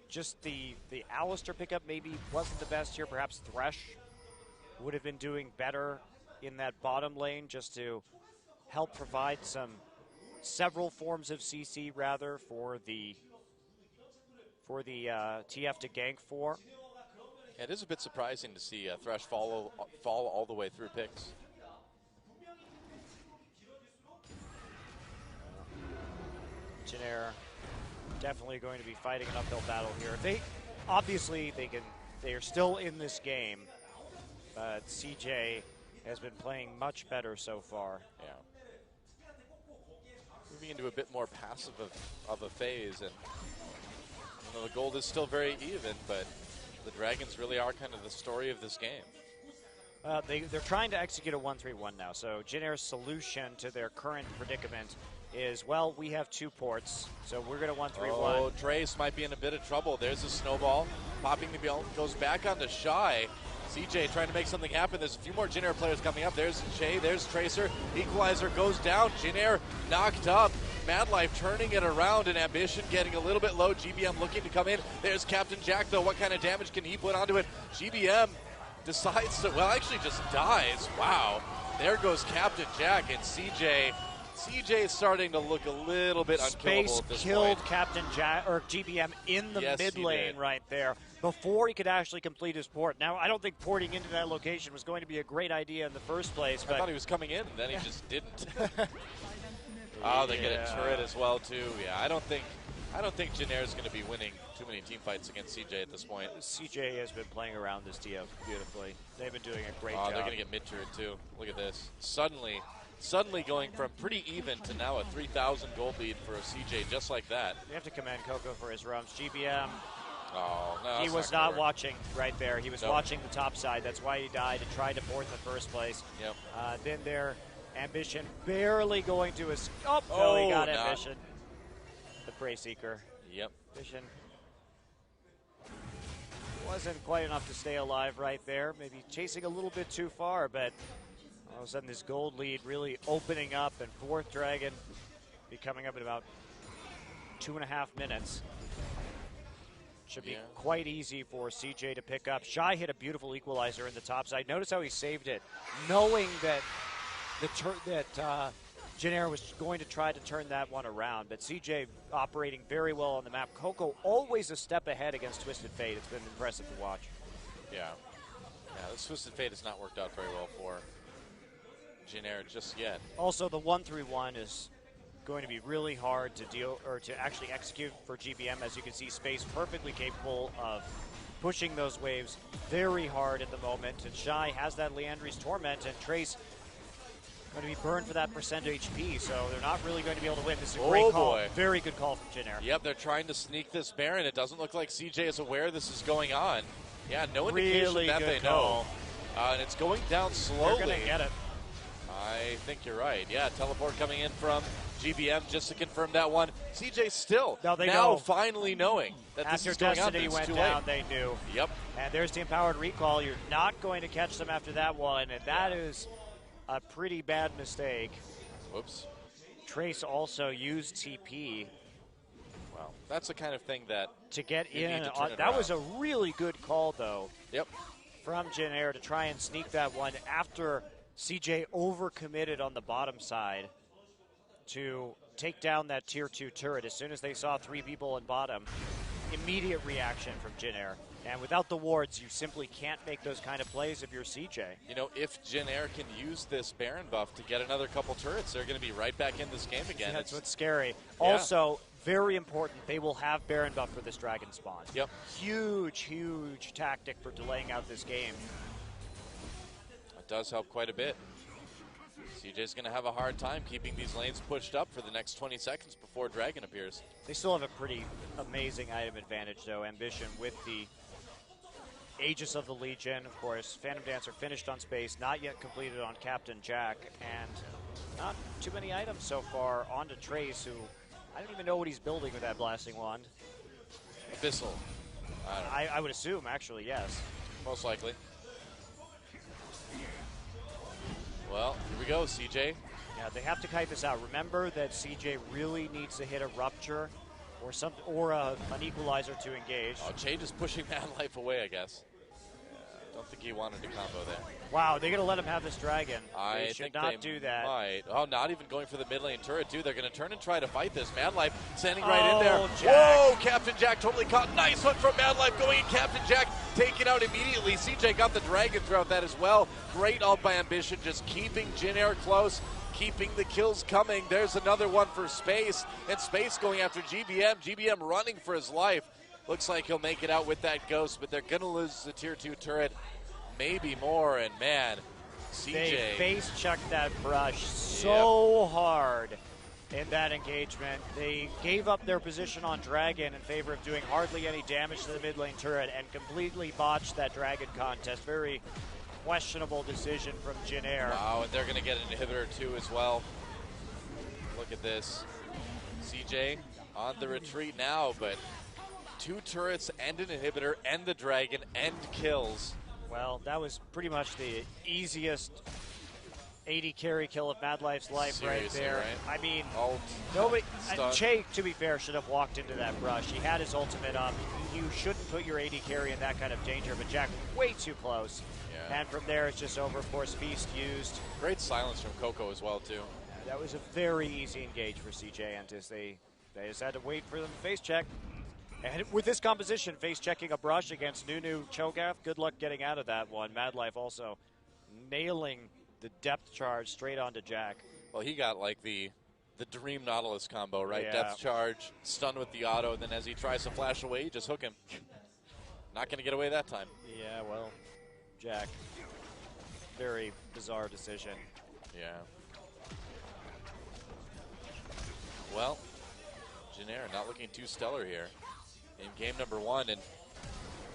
just the Alistar pickup maybe wasn't the best here. Perhaps Thresh would have been doing better in that bottom lane just to help provide several forms of CC rather for the TF to gank for.
Yeah, it is a bit surprising to see Thresh fall all the way through picks.
Jin Air definitely going to be fighting an uphill battle here. They are still in this game, but CJ has been playing much better so far.
Yeah. Moving into a bit more passive of a phase, and you know, the gold is still very even, but the Dragons really are kind of the story of this game.
They're trying to execute a 1-3-1 now, so Jin Air's solution to their current predicament is, well, we have 2 ports, so we're going to 1-3-1.
Oh, Trace might be in a bit of trouble. There's a snowball. Popping the ball, goes back onto Shy. CJ trying to make something happen. There's a few more Jin Air players coming up. There's Shay, there's Tracer. Equalizer goes down. Jin Air knocked up. Madlife turning it around, and Ambition getting a little bit low. GBM looking to come in. There's Captain Jack, though. What kind of damage can he put onto it? GBM decides to, well, actually just dies. Wow. There goes Captain Jack, and CJ is starting to look a little bit unkillable at this
killed
point.
Captain Jack, or GBM in the mid lane right there before he could actually complete his port. Now, I don't think porting into that location was going to be a great idea in the first place.
I thought he was coming in, and then he just didn't. Oh, they get a turret as well too. Yeah, I don't think Jin Air is going to be winning too many team fights against CJ at this point.
CJ has been playing around this TF beautifully. They've been doing a great job.
They're going to get mid turret too. Look at this. Suddenly going from pretty even to now a 3,000 gold lead for a CJ just like that.
We have to commend Coco for his roams. GBM.
Oh, no,
he was not watching right there. He was watching the top side. That's why he died and tried to port in the first place.
Yep.
Then their Ambition barely going to his. Oh, no, he got Ambition. The Prey Seeker.
Yep.
Ambition wasn't quite enough to stay alive right there. Maybe chasing a little bit too far, but all of a sudden this gold lead really opening up, and 4th Dragon be coming up in about 2.5 minutes. Should be quite easy for CJ to pick up. Shy hit a beautiful equalizer in the top side. Notice how he saved it, knowing that Jin Air was going to try to turn that one around. But CJ operating very well on the map. Coco always a step ahead against Twisted Fate. It's been impressive to watch.
Yeah. Yeah, this Twisted Fate has not worked out very well for Jin Air just yet.
Also, the 1-3-1 is going to be really hard to deal or to actually execute for GBM. As you can see, Space perfectly capable of pushing those waves very hard at the moment. And Shy has that Leandri's Torment, and Trace going to be burned for that percent HP, so they're not really going to be able to win. This is a great call.
Boy.
Very good call from Jin Air.
Yep, they're trying to sneak this Baron. It doesn't look like CJ is aware this is going on. Yeah, no indication
really
that
good
they
call.
know. And it's going down slowly.
They're going to get it.
I think you're right. Yeah, teleport coming in from GBM just to confirm that one. CJ still finally knowing that
after
this is going on.
Destiny went down, they knew.
Yep.
And there's the empowered recall. You're not going to catch them after that one, and that is a pretty bad mistake.
Whoops.
Trace also used TP.
Well, that's the kind of thing that
to get in.
That
was a really good call, though.
Yep.
From Jin Air to try and sneak that one after CJ overcommitted on the bottom side to take down that tier 2 turret. As soon as they saw 3 people in bottom, immediate reaction from Jin Air. And without the wards, you simply can't make those kind of plays if you're CJ.
You know, if Jin Air can use this Baron buff to get another couple turrets, they're going to be right back in this game again.
That's what's scary.
Yeah.
Also, very important, they will have Baron buff for this dragon spawn.
Yep.
Huge, huge tactic for delaying out this game.
It does help quite a bit. CJ's going to have a hard time keeping these lanes pushed up for the next 20 seconds before Dragon appears.
They still have a pretty amazing item advantage, though. Ambition with the Aegis of the Legion, of course. Phantom Dancer finished on Space, not yet completed on Captain Jack, and not too many items so far onto Trace, who I don't even know what he's building with that Blasting Wand.
Abyssal.
I would assume, actually, yes.
Most likely. Well, here we go, CJ.
Yeah, they have to kite this out. Remember that CJ really needs to hit a Rupture or something, or an Equalizer to engage.
Oh, Jade is pushing Mad Life away, I guess. Don't think he wanted to combo there.
Wow, they're going to let him have this dragon.
I
they should
think
not
they
do that.
Might. Oh, not even going for the mid lane turret, too. They're going to turn and try to fight this. Mad Life standing right in there.
Jack.
Whoa, Captain Jack totally caught. Nice hook from Mad Life going in. Captain Jack taken out immediately. CJ got the dragon throughout that as well. Great ult by Ambition, just keeping Jin Air close, keeping the kills coming. There's another one for Space, and Space going after GBM. GBM running for his life. Looks like he'll make it out with that ghost, but they're going to lose the tier 2 turret. Maybe more, and man, CJ.
They face chucked that brush so hard in that engagement. They gave up their position on Dragon in favor of doing hardly any damage to the mid lane turret and completely botched that Dragon contest. Very questionable decision from Jin Air.
Wow, and they're going to get an inhibitor too as well. Look at this. CJ on the retreat now, but 2 turrets and an inhibitor and the dragon and kills.
Well, that was pretty much the easiest 80 carry kill of Mad Life's life.
Seriously,
right there.
Right?
I mean,
ult,
nobody.
stun.
Che, to be fair, should have walked into that brush. He had his ultimate up. You shouldn't put your 80 carry in that kind of danger, but Jack way too close.
Yeah.
And from there, it's just over. Of course, Feast used.
Great silence from Coco as well, too.
That was a very easy engage for CJ Entus. They just had to wait for them to face check. And with this composition, face checking a brush against Nunu Cho'Gath, good luck getting out of that one. Mad Life also nailing the depth charge straight onto Jack.
Well, he got like the Dream Nautilus combo, right?
Yeah.
Depth charge, stun with the auto, and then as he tries to flash away, you just hook him. Not going to get away that time.
Yeah, well, Jack, very bizarre decision.
Yeah. Well, Jin Air not looking too stellar here in game number 1. And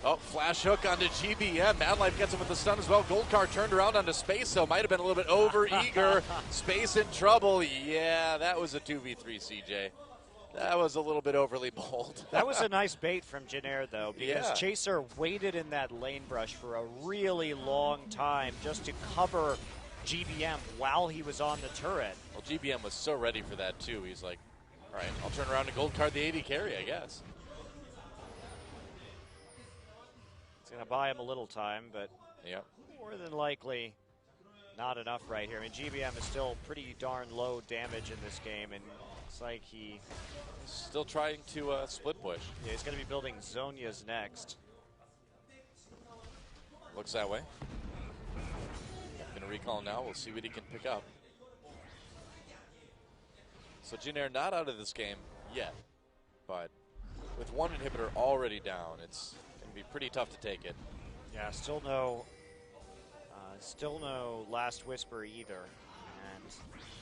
oh, flash hook onto GBM. Mad Life gets him with the stun as well. Gold card turned around onto Space, so might have been a little bit over eager. Space in trouble. Yeah, that was a 2v3, CJ. That was a little bit overly bold.
That was a nice bait from Jin Air, though, because
Yeah.
Chaser waited in that lane brush for a really long time just to cover GBM while he was on the turret.
Well, GBM was so ready for that, too. He's like, all right, I'll turn around and gold card the 80 carry, I guess.
It's going to buy him a little time, but
Yep.
more than likely not enough right here. I mean, GBM is still pretty darn low damage in this game, and it's like he's
Still trying to split push.
going to be building Zhonya's next.
Looks that way. Gonna recall now. We'll see what he can pick up. So Jin Air not out of this game yet, but with one inhibitor already down, it's gonna be pretty tough to take it.
Yeah, still no Last Whisper either. And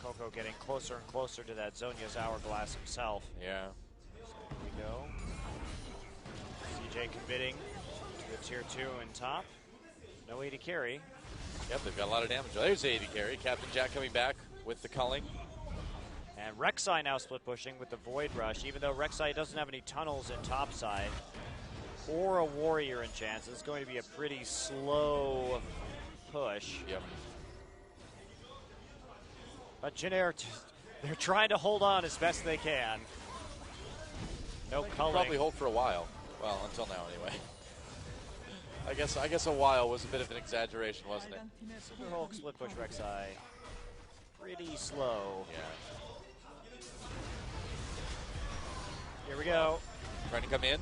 Coco getting closer and closer to that Zhonya's hourglass himself.
Yeah.
So here we go. CJ committing to the tier 2 in top. No AD carry.
Yep, they've got a lot of damage. There's AD carry. Captain Jack coming back with the culling.
And Rek'Sai now split pushing with the Void Rush, even though Rek'Sai doesn't have any tunnels in top side or a Warrior in chance. It's going to be a pretty slow push.
Yep.
But Jin Air, they're trying to hold on as best they can. No culling.
Probably hold for a while. Well, until now anyway. I guess a while was a bit of an exaggeration, wasn't it?
Super Hulk split push Rek'Sai. Pretty slow.
Yeah.
Here we go.
Trying to come in.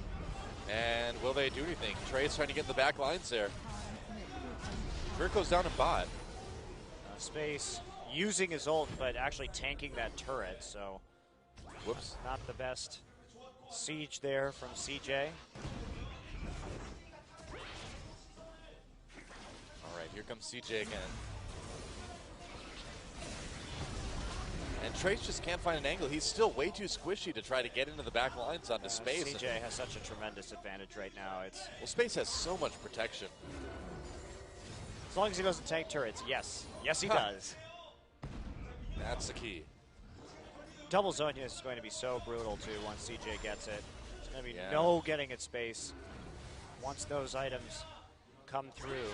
And will they do anything? Trey's trying to get in the back lines there. Virko's down in bot.
Space using his ult, but actually tanking that turret, so
Whoops.
not the best siege there from CJ.
All right, here comes CJ again. And Trace just can't find an angle. He's still way too squishy to try to get into the back lines onto Space.
CJ has such a tremendous advantage right now.
Well, Space has so much protection.
As long as he doesn't tank turrets, yes. Yes, he does.
That's the key.
Double Zhonya is going to be so brutal, too, once CJ gets it. There's going to be no getting at Space once those items come through.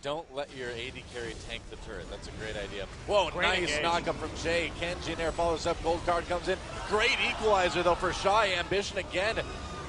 Don't let your AD carry tank the turret. That's a great idea. Whoa,
Great
nice
engage.
knock up from Jay. Ken Jin Air follows up. Gold card comes in. Great equalizer, though, for Shy. Ambition again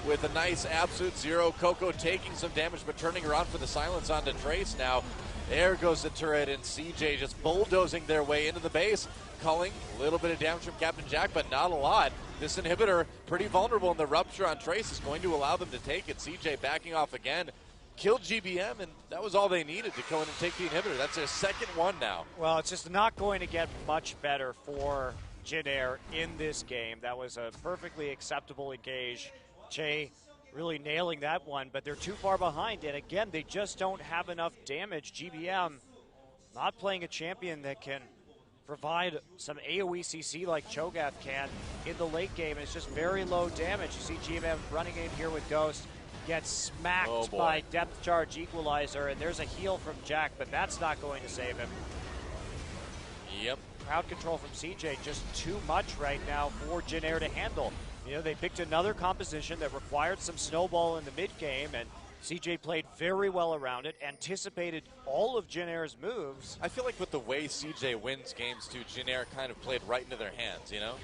with a nice absolute zero. Coco taking some damage, but turning around for the silence onto Trace now. There goes the turret, and CJ just bulldozing their way into the base. Culling a little bit of damage from Captain Jack, but not a lot. This inhibitor pretty vulnerable, and the rupture on Trace is going to allow them to take it. CJ backing off again. Killed GBM, and that was all they needed to go in and take the inhibitor. That's their second one now.
Well, it's just not going to get much better for Jin Air in this game. That was a perfectly acceptable engage. Jay really nailing that one, but they're too far behind. And again, they just don't have enough damage. GBM not playing a champion that can provide some AoE CC like Cho'Gath can in the late game. It's just very low damage. You see GBM running in here with Ghost. Gets smacked by Depth Charge Equalizer, and there's a heal from Jack, but that's not going to save him.
Yep.
Crowd control from CJ just too much right now for Jin Air to handle. You know, they picked another composition that required some snowball in the mid game, and CJ played very well around it, anticipated all of Jin Air's moves.
I feel like with the way CJ wins games too, Jin Air kind of played right into their hands, you know?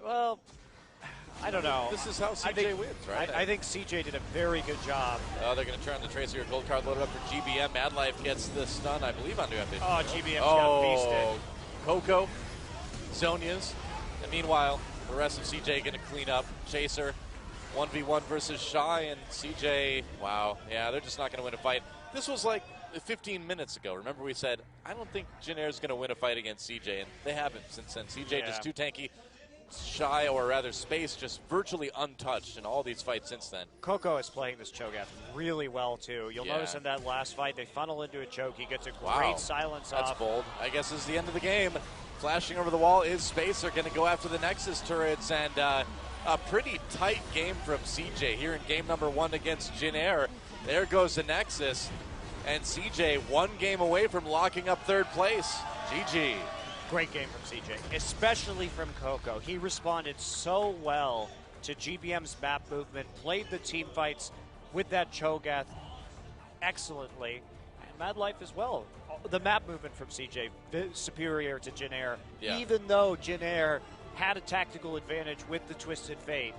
Well, I don't know.
This is how CJ wins, right?
I think CJ did a very good job.
Oh, they're going to turn the Trace here. Gold card loaded up for GBM. Mad Life gets the stun, I believe, onto Ambition.
Oh, GBM's got beasted.
Coco, Zhonya's. And meanwhile, the rest of CJ going to clean up. Chaser, 1v1 versus Shy, and CJ, wow. Yeah, they're just not going to win a fight. This was like 15 minutes ago. Remember we said, I don't think Jin Air's going to win a fight against CJ, and they haven't since then. CJ just too tanky. Shy, or rather Space, just virtually untouched in all these fights since then.
Coco is playing this Cho'Gath really well, too. You'll notice in that last fight, they funnel into a choke. He gets a great silence off.
That's bold. I guess this is the end of the game. Flashing over the wall is Space. They're going to go after the Nexus turrets, and a pretty tight game from CJ here in game number 1 against Jin Air. There goes the Nexus, and CJ 1 game away from locking up 3rd place. GG.
Great game from CJ, especially from Coco. He responded so well to GBM's map movement, played the team fights with that Cho'Gath excellently, and Mad Life as well. The map movement from CJ, superior to Jin Air, even though Jin Air had a tactical advantage with the Twisted Fate.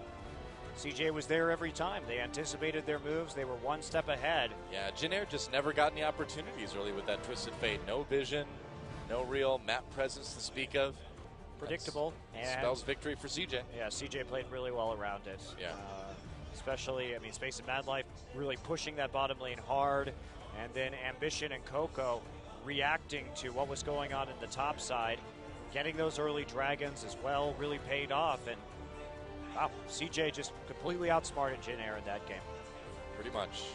CJ was there every time. They anticipated their moves. They were 1 step ahead.
Yeah, Jin Air just never got any opportunities really with that Twisted Fate. No vision. No real map presence to speak of.
Predictable.
And spells victory for CJ.
Yeah, CJ played really well around it.
Yeah.
Especially, I mean, Space and Mad Life really pushing that bottom lane hard. And then Ambition and Coco reacting to what was going on in the top side. Getting those early dragons as well really paid off. And wow, CJ just completely outsmarted Jin Air in that game.
Pretty much.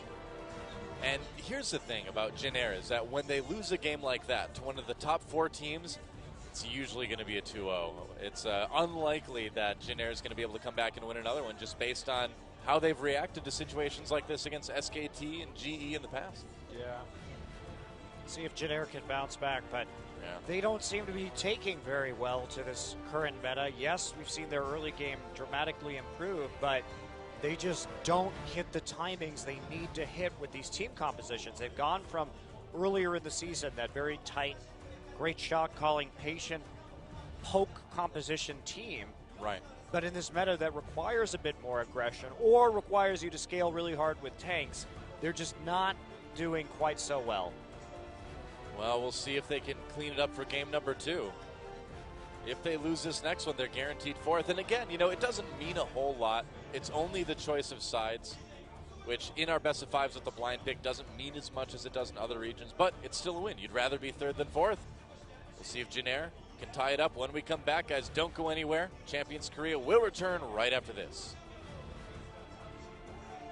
And here's the thing about Jin Air is that when they lose a game like that to one of the top 4 teams, it's usually going to be a 2-0. It's unlikely that Jin Air is going to be able to come back and win another one just based on how they've reacted to situations like this against SKT and GE in the past.
Yeah. See if Jin Air can bounce back, but
Yeah.
they don't seem to be taking very well to this current meta. Yes, we've seen their early game dramatically improve, but they just don't hit the timings they need to hit with these team compositions. They've gone from earlier in the season, that very tight, great shot calling, patient, poke composition team.
Right.
But in this meta that requires a bit more aggression or requires you to scale really hard with tanks, they're just not doing quite so well.
Well, we'll see if they can clean it up for game number 2. If they lose this next one, they're guaranteed 4th. And again, you know, it doesn't mean a whole lot. It's only the choice of sides, which in our best of 5s with the blind pick doesn't mean as much as it does in other regions, but it's still a win. You'd rather be 3rd than 4th. We'll see if Jin Air can tie it up when we come back. Guys, don't go anywhere. Champions Korea will return right after this.